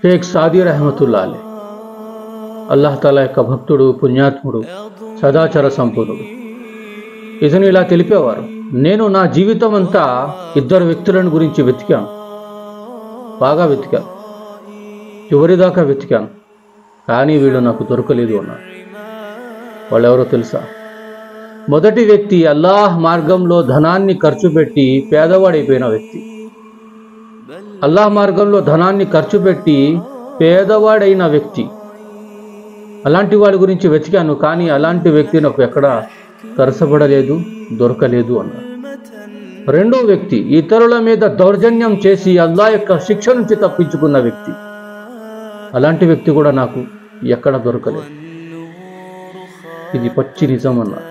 Sheikh Saudi Rahmatullah Ali, Allah తాలా యొక్క భక్తుడు, పుణ్యాత్ముడు, సదాచార సంపూర్ణుడు. ఇతను ఇలా తెలిపేవారు, నేను నా జీవితం అంతా ఇద్దరు వ్యక్తులను గురించి వెతికాను, బాగా వెతికాను, చివరిదాకా వెతికాను, కానీ వీళ్ళు నాకు దొరకలేదు అన్నారు. వాళ్ళెవరో తెలుసా? మొదటి వ్యక్తి అల్లాహ్ మార్గంలో ధనాన్ని ఖర్చు పెట్టి పేదవాడైపోయిన వ్యక్తి. అల్లాహ్ మార్గంలో ధనాన్ని ఖర్చు పెట్టి పేదవాడైన వ్యక్తి. అలాంటి వాడి గురించి వెతికాను, కానీ అలాంటి వ్యక్తి నాకు ఎక్కడా తరసపడలేదు, దొరకలేదు అన్నారు. రెండో వ్యక్తి ఇతరుల మీద దౌర్జన్యం చేసి అల్లాహ్ యొక్క శిక్ష నుంచి తప్పించుకున్న వ్యక్తి. అలాంటి వ్యక్తి కూడా నాకు ఎక్కడ దొరకలేదు. ఇది పచ్చి నిజం అన్నారు.